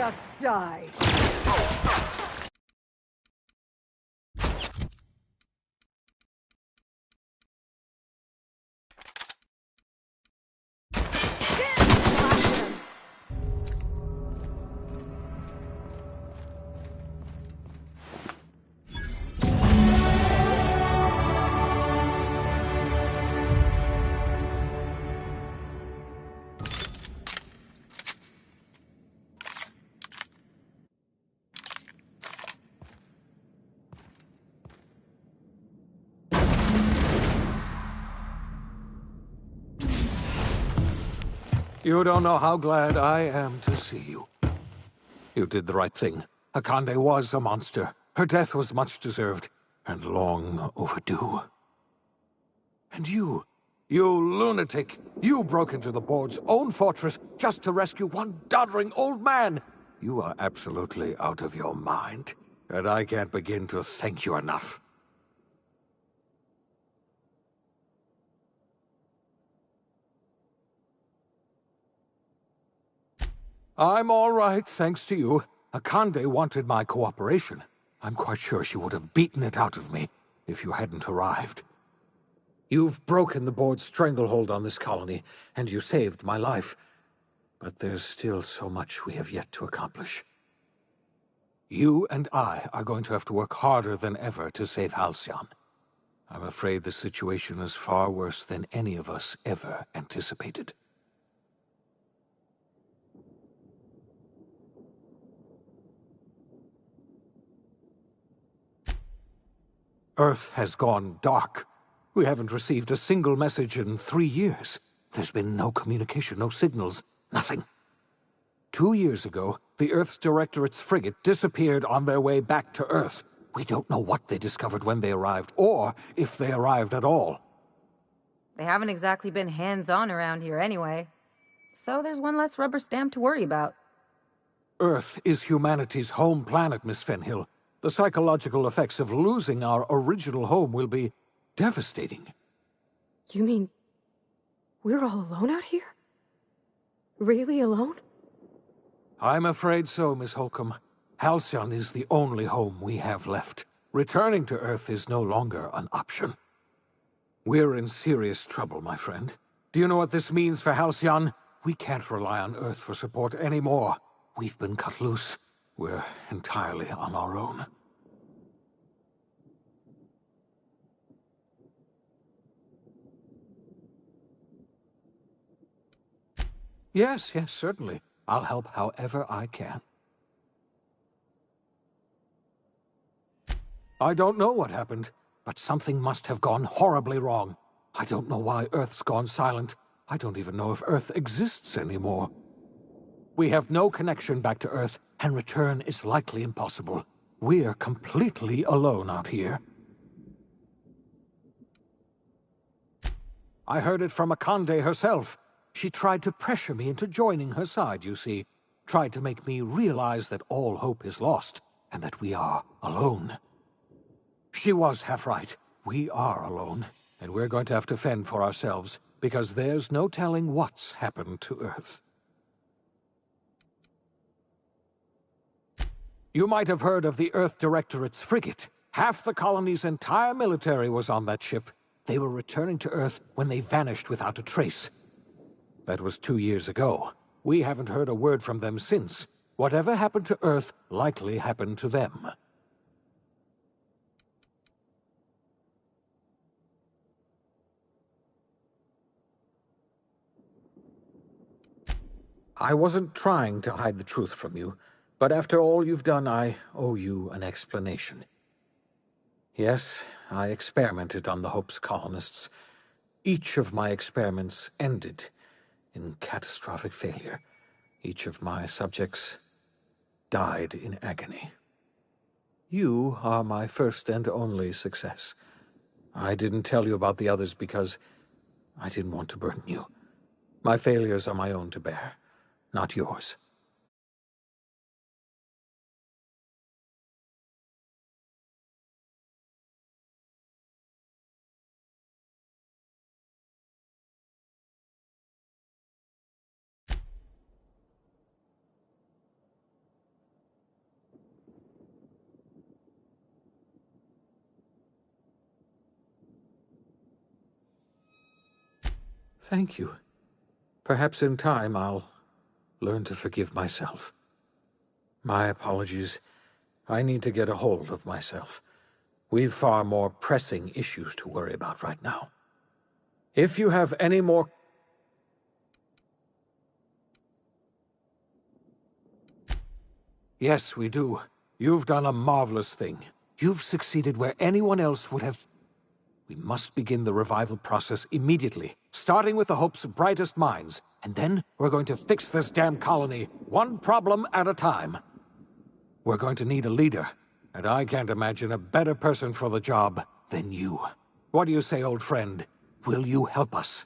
Just die. You don't know how glad I am to see you. You did the right thing. Akande was a monster. Her death was much deserved, and long overdue. And you lunatic, you broke into the board's own fortress just to rescue one doddering old man. You are absolutely out of your mind, and I can't begin to thank you enough. I'm all right, thanks to you. Akande wanted my cooperation. I'm quite sure she would have beaten it out of me if you hadn't arrived. You've broken the board's stranglehold on this colony, and you saved my life. But there's still so much we have yet to accomplish. You and I are going to have to work harder than ever to save Halcyon. I'm afraid the situation is far worse than any of us ever anticipated. Earth has gone dark. We haven't received a single message in 3 years. There's been no communication, no signals, nothing. 2 years ago, the Earth's Directorate's frigate disappeared on their way back to Earth. We don't know what they discovered when they arrived, or if they arrived at all. They haven't exactly been hands-on around here anyway. So there's one less rubber stamp to worry about. Earth is humanity's home planet, Miss Fenhill. The psychological effects of losing our original home will be devastating. You mean we're all alone out here? Really alone? I'm afraid so, Miss Holcomb. Halcyon is the only home we have left. Returning to Earth is no longer an option. We're in serious trouble, my friend. Do you know what this means for Halcyon? We can't rely on Earth for support anymore. We've been cut loose. We're entirely on our own. Yes, certainly. I'll help however I can. I don't know what happened, but something must have gone horribly wrong. I don't know why Earth's gone silent. I don't even know if Earth exists anymore. We have no connection back to Earth, and return is likely impossible. We're completely alone out here. I heard it from Akande herself. She tried to pressure me into joining her side, you see. Tried to make me realize that all hope is lost, and that we are alone. She was half right. We are alone, and we're going to have to fend for ourselves, because there's no telling what's happened to Earth. You might have heard of the Earth Directorate's frigate. Half the colony's entire military was on that ship. They were returning to Earth when they vanished without a trace. That was 2 years ago. We haven't heard a word from them since. Whatever happened to Earth likely happened to them. I wasn't trying to hide the truth from you, but after all you've done, I owe you an explanation. Yes, I experimented on the Hope's colonists. Each of my experiments ended in catastrophic failure. Each of my subjects died in agony. You are my first and only success. I didn't tell you about the others because I didn't want to burden you. My failures are my own to bear, not yours. Thank you. Perhaps in time I'll learn to forgive myself. My apologies. I need to get a hold of myself. We've far more pressing issues to worry about right now. If you have any more... Yes, we do. You've done a marvelous thing. You've succeeded where anyone else would have... We must begin the revival process immediately, starting with the Hope's brightest minds, and then we're going to fix this damn colony, one problem at a time. We're going to need a leader, and I can't imagine a better person for the job than you. What do you say, old friend? Will you help us?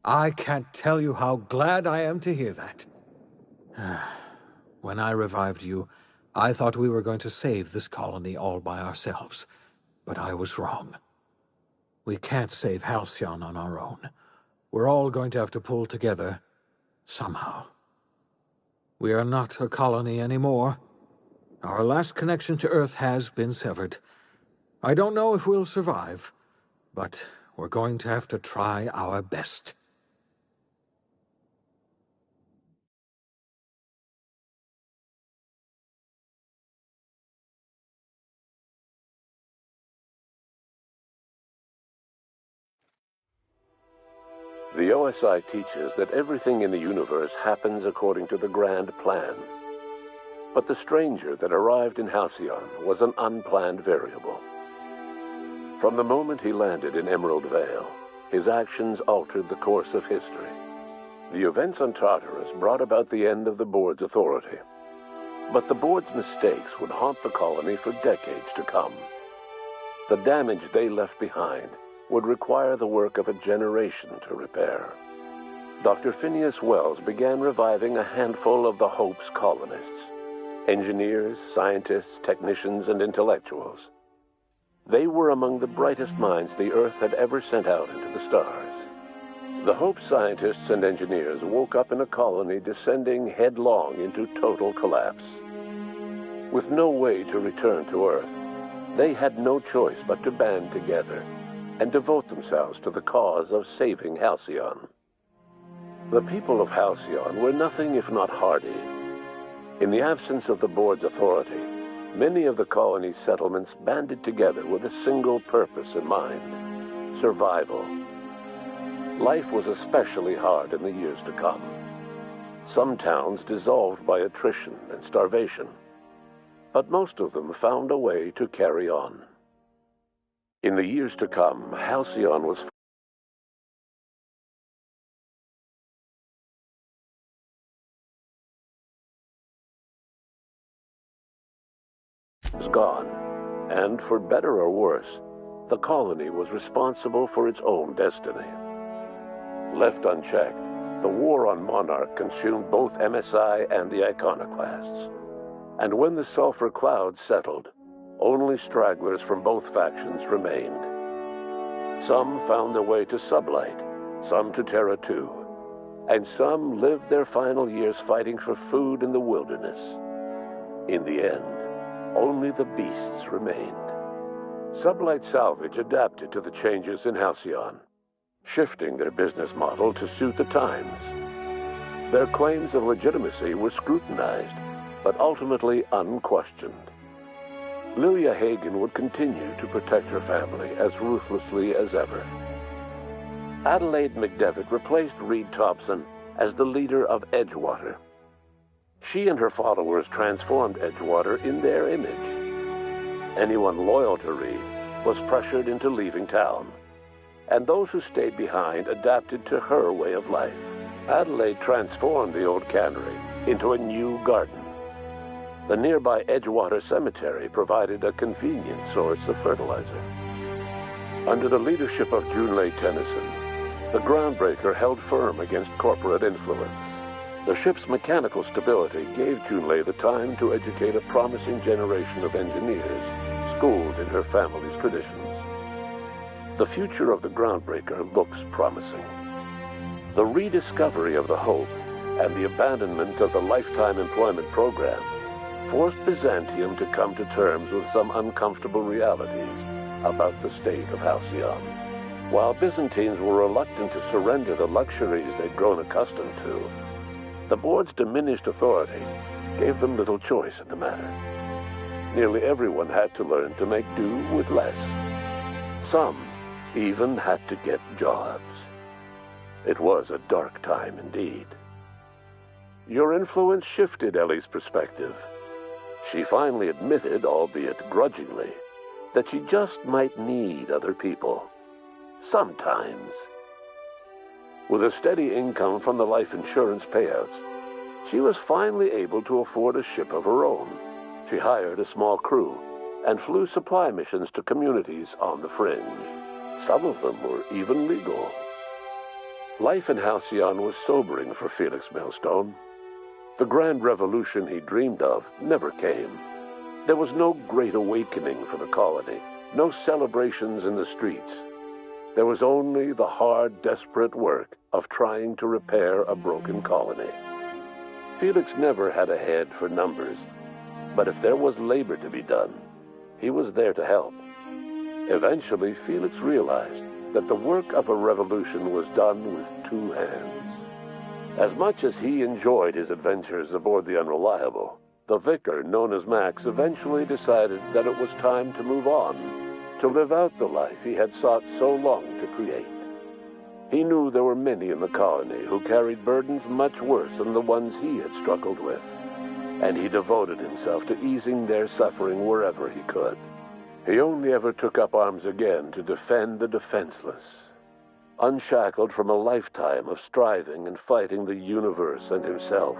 I can't tell you how glad I am to hear that. When I revived you, I thought we were going to save this colony all by ourselves. But I was wrong. We can't save Halcyon on our own. We're all going to have to pull together, somehow. We are not a colony anymore. Our last connection to Earth has been severed. I don't know if we'll survive, but we're going to have to try our best. The OSI teaches that everything in the universe happens according to the grand plan. But the stranger that arrived in Halcyon was an unplanned variable. From the moment he landed in Emerald Vale, his actions altered the course of history. The events on Tartarus brought about the end of the board's authority. But the board's mistakes would haunt the colony for decades to come. The damage they left behind would require the work of a generation to repair. Dr. Phineas Wells began reviving a handful of the Hope's colonists, engineers, scientists, technicians, and intellectuals. They were among the brightest minds the Earth had ever sent out into the stars. The Hope scientists and engineers woke up in a colony descending headlong into total collapse. With no way to return to Earth, they had no choice but to band together and devote themselves to the cause of saving Halcyon. The people of Halcyon were nothing if not hardy. In the absence of the board's authority, many of the colony's settlements banded together with a single purpose in mind: survival. Life was especially hard in the years to come. Some towns dissolved by attrition and starvation, but most of them found a way to carry on. In the years to come, Halcyon was gone, and for better or worse, the colony was responsible for its own destiny. Left unchecked, the war on Monarch consumed both MSI and the Iconoclasts. And when the sulfur cloud settled, only stragglers from both factions remained. Some found their way to Sublight, some to Terra 2, and some lived their final years fighting for food in the wilderness. In the end, only the beasts remained. Sublight Salvage adapted to the changes in Halcyon, shifting their business model to suit the times. Their claims of legitimacy were scrutinized, but ultimately unquestioned. Lilia Hagen would continue to protect her family as ruthlessly as ever. Adelaide McDevitt replaced Reed Thompson as the leader of Edgewater. She and her followers transformed Edgewater in their image. Anyone loyal to Reed was pressured into leaving town, and those who stayed behind adapted to her way of life. Adelaide transformed the old cannery into a new garden. The nearby Edgewater Cemetery provided a convenient source of fertilizer. Under the leadership of Junlei Tennyson, the groundbreaker held firm against corporate influence. The ship's mechanical stability gave Junlei the time to educate a promising generation of engineers, schooled in her family's traditions. The future of the Groundbreaker looks promising. The rediscovery of the Hope and the abandonment of the lifetime employment program forced Byzantium to come to terms with some uncomfortable realities about the state of Halcyon. While Byzantines were reluctant to surrender the luxuries they'd grown accustomed to, the board's diminished authority gave them little choice in the matter. Nearly everyone had to learn to make do with less. Some even had to get jobs. It was a dark time indeed. Your influence shifted Ellie's perspective. She finally admitted, albeit grudgingly, that she just might need other people. Sometimes. With a steady income from the life insurance payouts, she was finally able to afford a ship of her own. She hired a small crew and flew supply missions to communities on the fringe. Some of them were even legal. Life in Halcyon was sobering for Felix Millstone. The grand revolution he dreamed of never came. There was no great awakening for the colony, no celebrations in the streets. There was only the hard, desperate work of trying to repair a broken colony. Felix never had a head for numbers, but if there was labor to be done, he was there to help. Eventually, Felix realized that the work of a revolution was done with two hands. As much as he enjoyed his adventures aboard the Unreliable, the vicar, known as Max, eventually decided that it was time to move on, to live out the life he had sought so long to create. He knew there were many in the colony who carried burdens much worse than the ones he had struggled with, and he devoted himself to easing their suffering wherever he could. He only ever took up arms again to defend the defenseless. Unshackled from a lifetime of striving and fighting the universe and himself,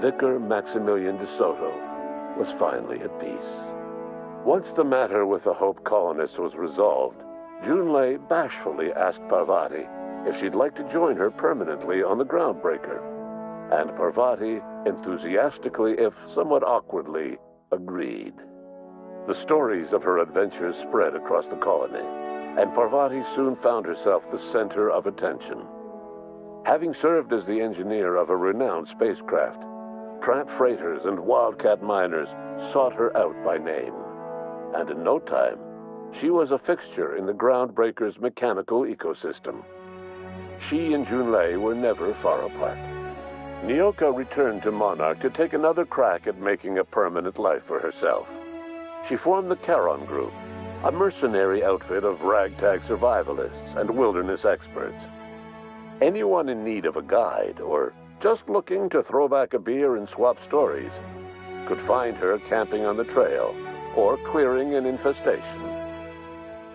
Vicar Maximilian de Soto was finally at peace. Once the matter with the Hope colonists was resolved, Junlei bashfully asked Parvati if she'd like to join her permanently on the Groundbreaker, and Parvati enthusiastically, if somewhat awkwardly, agreed. The stories of her adventures spread across the colony, and Parvati soon found herself the center of attention. Having served as the engineer of a renowned spacecraft, tramp freighters and wildcat miners sought her out by name, and in no time, she was a fixture in the Groundbreaker's mechanical ecosystem. She and Junlei were never far apart. Nyoka returned to Monarch to take another crack at making a permanent life for herself. She formed the Charon Group, a mercenary outfit of ragtag survivalists and wilderness experts. Anyone in need of a guide, or just looking to throw back a beer and swap stories, could find her camping on the trail or clearing an infestation.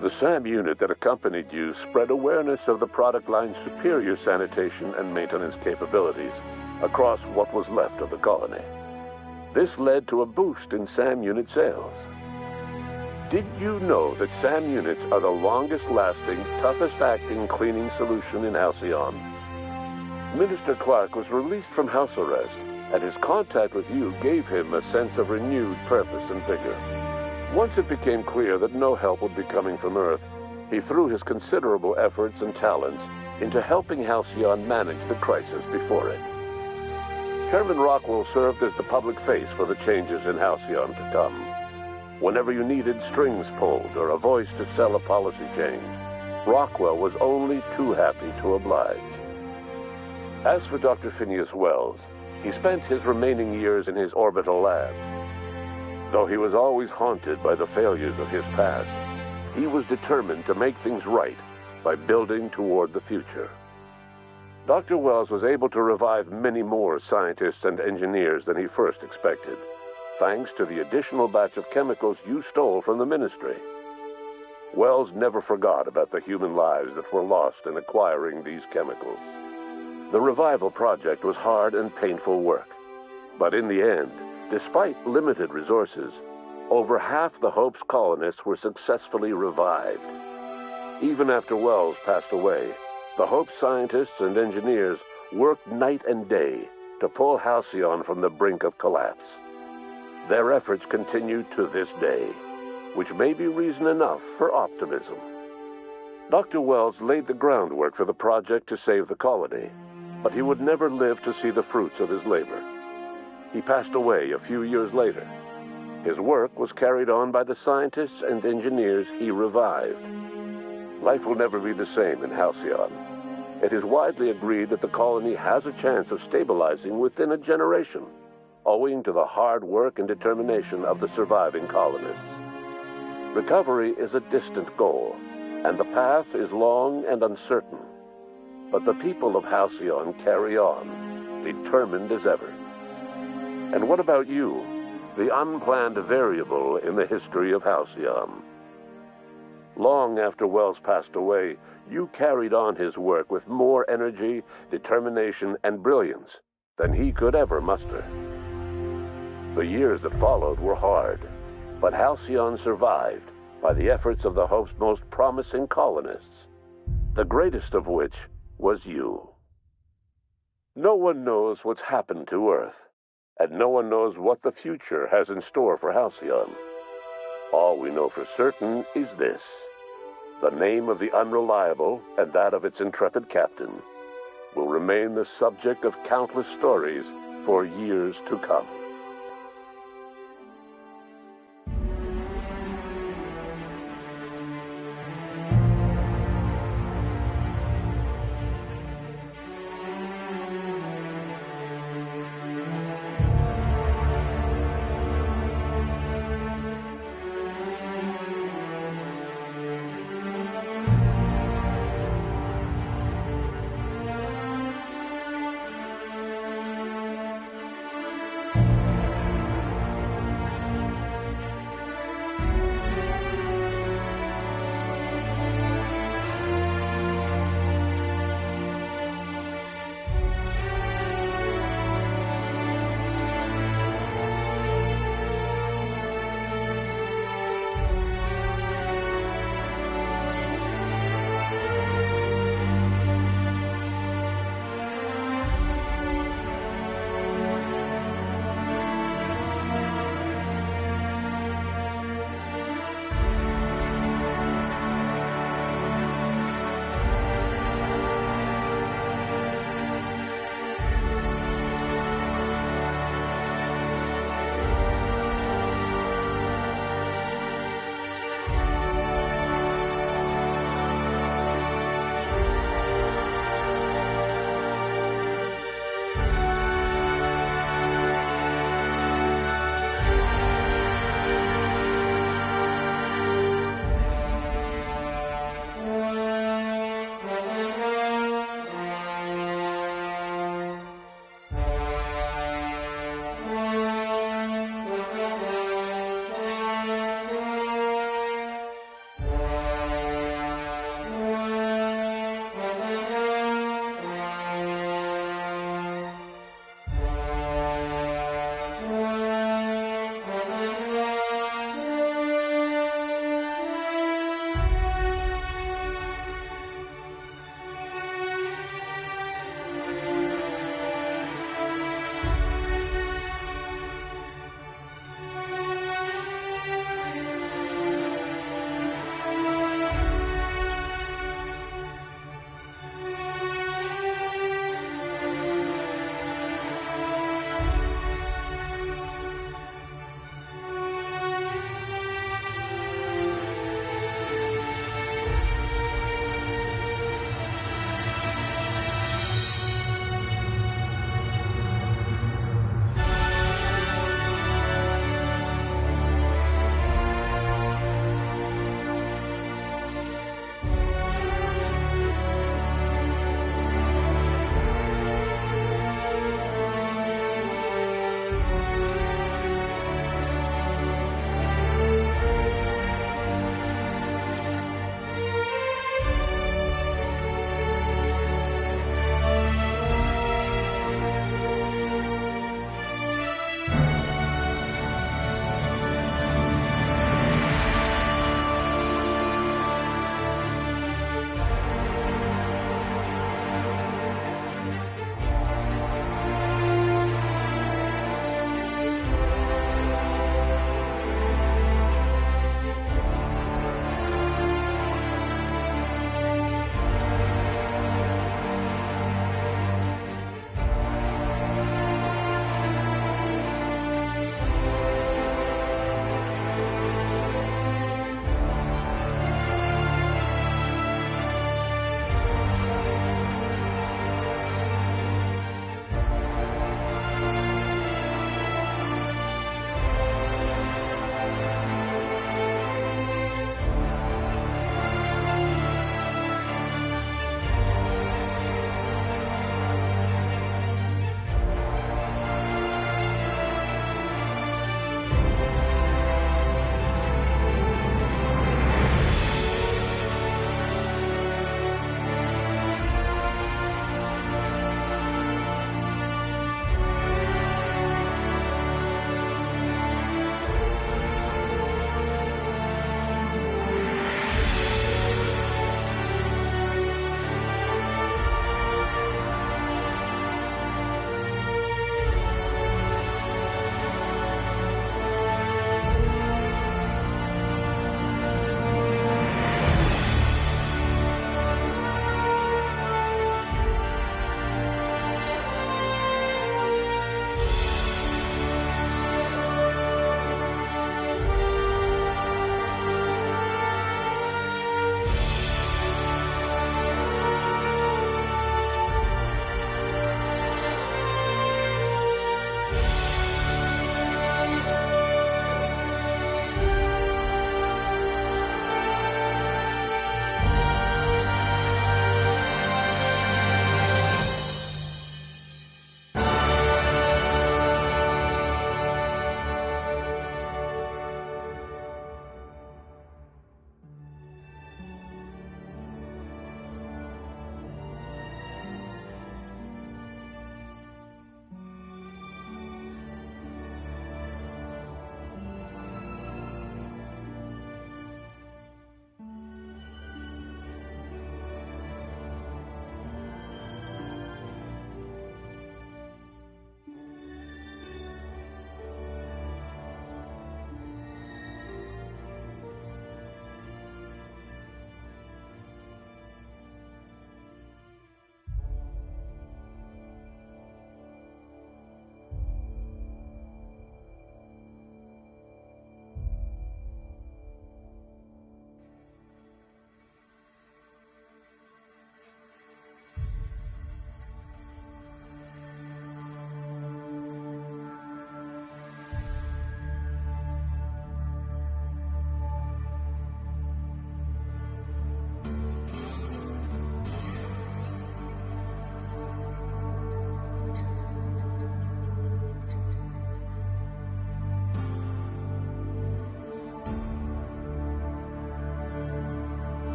The SAM unit that accompanied you spread awareness of the product line's superior sanitation and maintenance capabilities across what was left of the colony. This led to a boost in SAM unit sales. Did you know that SAM units are the longest-lasting, toughest-acting cleaning solution in Halcyon? Minister Clark was released from house arrest, and his contact with you gave him a sense of renewed purpose and vigor. Once it became clear that no help would be coming from Earth, he threw his considerable efforts and talents into helping Halcyon manage the crisis before it. Chairman Rockwell served as the public face for the changes in Halcyon to come. Whenever you needed strings pulled or a voice to sell a policy change, Rockwell was only too happy to oblige. As for Dr. Phineas Wells, he spent his remaining years in his orbital lab. Though he was always haunted by the failures of his past, he was determined to make things right by building toward the future. Dr. Wells was able to revive many more scientists and engineers than he first expected, thanks to the additional batch of chemicals you stole from the Ministry. Wells never forgot about the human lives that were lost in acquiring these chemicals. The revival project was hard and painful work, but in the end, despite limited resources, over half the Hope's colonists were successfully revived. Even after Wells passed away, the Hope scientists and engineers worked night and day to pull Halcyon from the brink of collapse. Their efforts continue to this day, which may be reason enough for optimism. Dr. Wells laid the groundwork for the project to save the colony, but he would never live to see the fruits of his labor. He passed away a few years later. His work was carried on by the scientists and engineers he revived. Life will never be the same in Halcyon. It is widely agreed that the colony has a chance of stabilizing within a generation, owing to the hard work and determination of the surviving colonists. Recovery is a distant goal, and the path is long and uncertain. But the people of Halcyon carry on, determined as ever. And what about you, the unplanned variable in the history of Halcyon? Long after Wells passed away, you carried on his work with more energy, determination, and brilliance than he could ever muster. The years that followed were hard, but Halcyon survived by the efforts of the Hope's most promising colonists, the greatest of which was you. No one knows what's happened to Earth, and no one knows what the future has in store for Halcyon. All we know for certain is this: the name of the Unreliable and that of its intrepid captain will remain the subject of countless stories for years to come.